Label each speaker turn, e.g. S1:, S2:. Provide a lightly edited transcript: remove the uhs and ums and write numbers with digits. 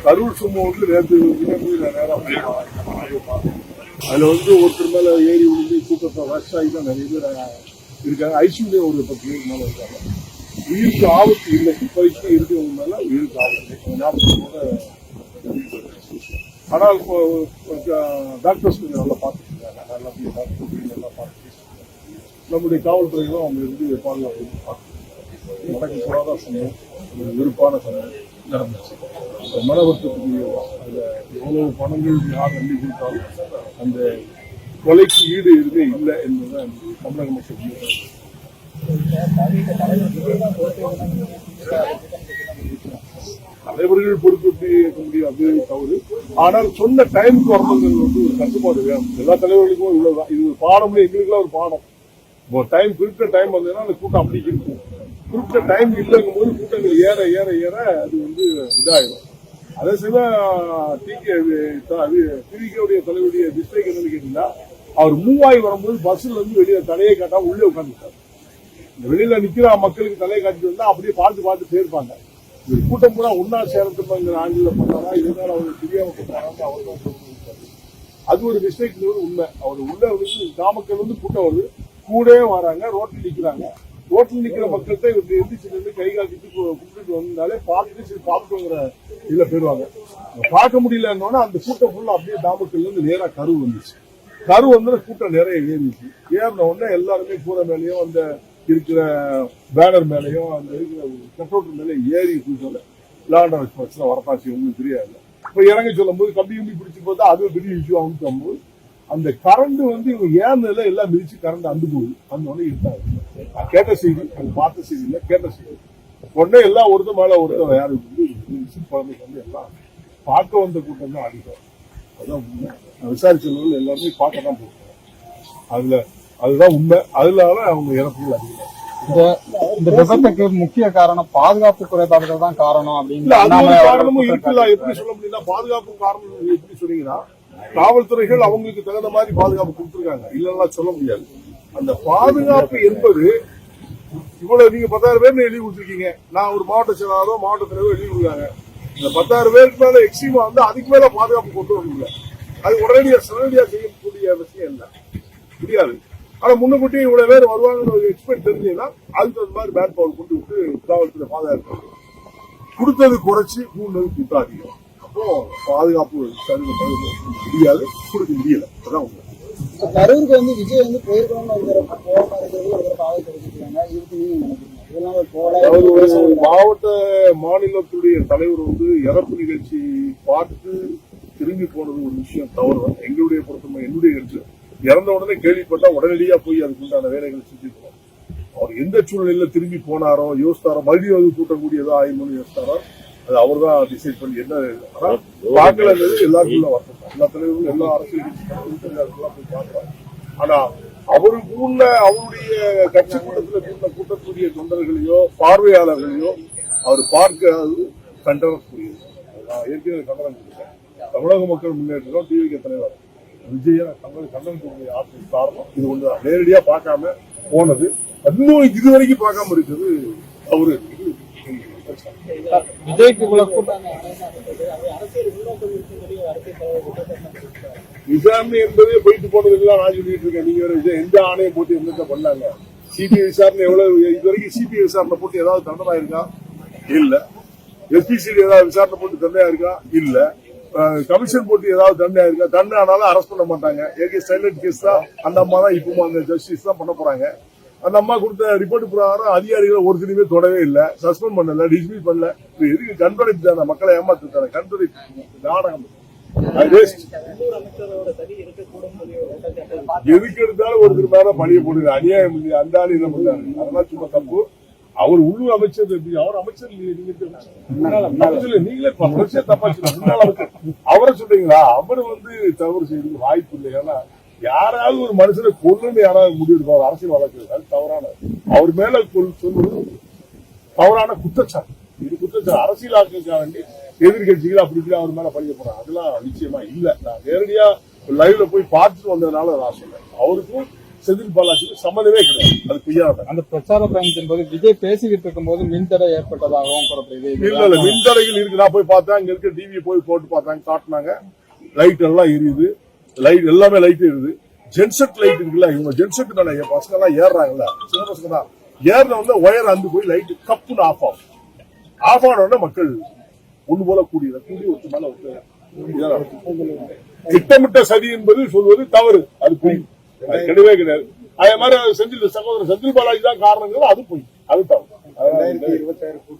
S1: கரூர் சம்பவம் நேற்று நேரம் அதுல ஒருத்தர் மேல ஏறி விழுந்து கூட்டத்தை ரஷ் ஆகி தான் நிறைய பேர் இருக்காங்க. ஐசியூல ஒரு 10 பேருக்கு மேல இருக்காங்க. உயிருக்கு ஆபத்து இல்லை, இப்போதைக்கு இருக்கிறவங்க மேல உயிருக்கு ஆபத்து. ஆனால் டாக்டர்ஸ் கொஞ்சம் நல்லா பார்த்துட்டு நல்லா பார்த்து நம்முடைய காவல்துறையிலும் அவங்க இருந்து பாதுகாப்பு பார்த்து சமயம் விருப்பான சமயம் நடந்துச்சு. மன வருத்தத்துக்கு அதில் எவ்வளவு பணங்கள் யார் நம்பி கொடுத்தாலும் அந்த கொலைக்கு ஈடு எதுவுமே இல்லை என்பதுதான் தமிழக மக்கள். தலைவர்கள் பொறுப்பேற்று இருக்க முடியும், அது தவறு. ஆனால் சொன்ன டைமுக்கு வரணுங்கிறது ஒரு கட்டுப்பாடு வேணும். எல்லா தலைவர்களுக்கும் இவ்வளவுதான். இது ஒரு பாடம், எங்களுக்குலாம் ஒரு பாடம். டைம் குறிப்பிட்ட டைம் வந்ததுன்னா அந்த கூட்டம் அப்படி இருக்கும். குறிப்பிட்ட டைம் இல்லைங்கும் போது கூட்டங்கள் ஏற ஏற ஏற அது இதாயிடும். அதே சமயம் டிவிகேவுடைய தலைவருடைய மிஸ்டேக் என்னன்னு கேட்டீங்கன்னா, அவர் மூவாயி வரும்போது பஸ்ல இருந்து வெளியே தலையை காட்டாம உள்ளே உட்காந்துட்டார். இந்த வெளியில நிக்கிற மக்களுக்கு தலையை காட்டிட்டு வந்தா அப்படியே பார்த்து போயிருப்பாங்க. இந்த கூட்டம் கூட ஒன்னா சேரத்துங்கிற ஆங்கில பண்ணாரா, இதனால அவருக்கு தெரியாம பண்ணாங்க. அவர் அது ஒரு மிஸ்டேக் உண்மை. அவர் உள்ள நாமக்கல் கூட்டம் வருது, கூட வராங்க, ரோட்டில் நிக்கிறாங்க. ரோட்டில் நிக்கிற மக்கள்கிட்ட இவருக்கு எந்திரிச்சு கை காட்டிட்டு கூப்பிட்டு வந்தாலே பார்த்துட்டு சரி பார்த்துங்கிற இதுல போயிருவாங்க. பார்க்க முடியலன்னா அந்த கூட்டம் ஃபுல்லா அப்படியே நாமக்கல்ல இருந்து நேரா கரு வந்துச்சு. கரு வந்து கூட்டம் நிறைய ஏறிச்சு. ஏறின உடனே எல்லாருமே கூரை மேலேயும் அந்த இருக்கிற பேனர் மேலேயும் அந்த இருக்கிற கட்டவுட் மேலே ஏறி சொல்ல லாண்ட் எக்ஸ்பிரஸ் வரப்பாச்சு ஒன்றும் தெரியாது. இப்ப இறங்க சொல்லும் போது கம்பி பிடிச்சி பார்த்தா அது பெரிய இஷ்யூ ஆகும் போது அந்த கரண்ட் இவங்க ஏறதுல எல்லாம் மிதிச்சு கரண்ட் அந்து போகுது. அந்த உடனே இருக்காது. கேட்ட செய்தி, அது பார்த்த செய்தி இல்லை, கேட்ட செய்தி. உடனே எல்லாம் ஒருத்தர் மேல ஒருத்தர் யாரு குழந்தைக்கு எல்லாம் பார்க்க வந்த கூட்டம் தான் அதிகம். அதுதான் உண்மை. விசாரிச்சவர்கள் எல்லாருமே பார்க்க தான் போகிறாங்க. அதுதான் உண்மை. அதனால அவங்க இறப்புகள் அதிகம்.
S2: இந்த விபத்துக்கு முக்கிய காரணம் பாதுகாப்பு குறைபாடுகள் தான் காரணம் அப்படின்னு
S1: காரணமும் இருக்குல்ல. எப்படி சொல்ல முடியும்னா, பாதுகாப்பு காரணம் எப்படி சொன்னீங்கன்னா, காவல்துறைகள் அவங்களுக்கு தகுந்த மாதிரி பாதுகாப்பு கொடுத்துருக்காங்க, இல்லைன்னா சொல்ல முடியாது. அந்த பாதுகாப்பு என்பது இவ்வளவு நீங்க 10,000 பேர் எழுதி கொடுத்துருக்கீங்க. நான் ஒரு மாவட்ட செயலாளரோ மாவட்ட தலைவரோ எழுதி கொடுக்காங்க. இந்த 10,000 பேருக்கு மேல எக்ஸ்ட்ரீமா அதுக்கு மேல பாதுகாப்பு கொண்டு வரல. அது உடனடியா செய்யக்கூடிய விஷயம் இல்லை, முடியாது. ஆனா முன்னுக்கூட்டி இவ்வளவு பேர் வருவாங்கன்னு ஒரு எக்ஸ்பெக்ட் தெரிஞ்சீங்கன்னா அதுக்கு அந்த மாதிரி மேன் பவர் கொண்டு விட்டு காவல்துறை பாதுகாப்பு கொடுத்தது குறைச்சி கூண்டது கூட்டம் அதிகம். அப்போ பாதுகாப்பு முடியாது, கொடுக்க முடியல. அதான் உண்மை.
S3: கரூருக்கு விஜய் போயிருக்கணும்னு
S1: மாவட்ட மாநிலத்துடைய தலைவர் இறப்பு நிகழ்ச்சி பார்த்து திரும்பி போனது ஒரு விஷயம் தவறு தான். எங்களுடைய பொறுத்தவரை என்னுடைய கருத்து, இறந்த உடனே கேள்விப்பட்டா உடனடியா போய் அதுக்குண்டான வேலைகளை செஞ்சுக்கணும். அவர் எந்த சூழ்நிலையில திரும்பி போனாரோ யோசித்தாரோ, மறுபடியும் கூட்டம் கூடியதோ ஆயுமனு யோசித்தாரோ, அது அவர் தான் டிசைட் பண்ணி என்ன பார்க்கலன்றது எல்லாருக்குள்ள வரணும். எல்லா தலைவர்களும் எல்லா அரசியல் போய் பார்க்கிறாங்க. ஆனா அவருக்குள்ள அவருடைய கட்சி கூட்டத்தில் கூட்டக்கூடிய தொண்டர்களையோ பார்வையாளர்களையோ அவர் பார்க்காது கண்டனக்கூடியது. ஏற்கனவே கண்டனம் கொடுத்தேன். தமிழக மக்கள் முன்னேற்றம் டிவிகே தலைவர் விஜய கண்டனத்துடைய ஆட்சி காரணம் இது ஒன்றுதான். நேரடியா பார்க்காம போனது, இன்னும் இதுவரைக்கும் பார்க்காம இருக்குது அவரு.
S2: விஜய்க்கு
S1: விசாரணை என்பதே போயிட்டு போனது எல்லாம் நான் சொல்லிட்டு இருக்கேன். நீங்க விஜய் எந்த ஆணையம் போட்டு என்னத்த பண்ணாங்க? சிபிஐ விசாரணை எவ்வளவு இதுவரைக்கும் சிபிஐ விசாரணை போட்டு ஏதாவது தண்டனா இருக்கா? இல்ல. எஸ்பிசிடி ஏதாவது விசாரணை போட்டு தண்டையா இருக்கா? இல்ல. கமிஷன் போட்டு ஏதாவது தண்டையா இருக்கா? தண்டை ஆனாலும் அரெஸ்ட் பண்ண மாட்டாங்க. ஏற்கனவே சைலண்ட் கேஸ் தான் அந்த அம்மா தான் இப்போ அந்த ஜஸ்டிஸ் தான் பண்ண போறாங்க. அந்த அம்மா கொடுத்த ரிப்போர்ட் பிரகாரம் அதிகாரிகள் ஒருத்தருமே தொடவே இல்லை, சஸ்பெண்ட் பண்ணல, டிஸ்மிஸ் பண்ணல. எதுக்கு? கண்துடைப்பு தானே, மக்களை ஏமாத்துட்டாங்க. கண்துடைப்பு நாடகம். எதுக்கு எடுத்தாலும் ஒருத்தர் மேல பழிய போடுங்க, அநியாயம். அந்த ஆளு இதை பண்ணாரு, அதெல்லாம் சும்மா தப்பு. அவர் உள்ளூர் அமைச்சர், அவர் அமைச்சர் நீங்களே தப்பா முன்னாள் அமைச்சர் அவரை சொல்றீங்களா? அவர் தவறு செய்யறதுக்கு வாய்ப்பு இல்லை. ஏன்னா யாராவது ஒரு மனுஷனை கொல்லுன்னு யாராவது முடிவெடுப்பார் அரசியல் வழக்கு, அது தவறான. அவர் மேல சொல்வது தவறான குற்றச்சாட்டு. இது குற்றச்சாட்டு. அரசியல் ஆட்சிக்காக வேண்டி எதிர்கட்சிகள் அப்படி அவர் மேல பழிய போறாங்க. அதெல்லாம் நிச்சயமா இல்ல. நான் நேரடியா லைவ்ல போய் பார்த்துட்டு வந்ததுனால நான் சொன்னேன். அவருக்கும் செந்தில் பாலாஜிக்கு சம்மந்தமே கிடையாது. அது பொய்யானது.
S2: அந்த பிரச்சார பயணத்தின் போது விஜய் பேசிக்கிட்டு இருக்கும்போது மின்தடை ஏற்பட்டதாகவும் கூறப்படுது.
S1: இல்ல மின்தடைகள் இருக்கு. நான் போய் பார்த்தேன், அங்க இருக்க டிவி போய் போட்டு பார்த்தாங்க, காட்டினாங்க. லைட் எல்லாம் எரியுது, லைட் எல்லாமே லைட் எரியுது. ஜென்செட் லைட் இருக்குல்ல, இவங்க ஜென்செட் தானே பசங்க எல்லாம் ஏறாங்கல்ல, சின்ன பசங்க தான் ஏறின உடனே ஒயர் அந்து போய் லைட் கப்புன்னு ஆஃப் ஆகும். ஆஃப் ஆன உடனே மக்கள் ஒண்ணு போல கூடி ஒருத்தர் மேல திட்டமிட்ட சதி என்பது சொல்வது தவறு. அது பொய், அது கிடையவே கிடையாது. அதே மாதிரி சகோதரர் செந்தில் பாலாஜி தான் காரணங்கிறது அது பொய், அது தவறு.
S3: 2026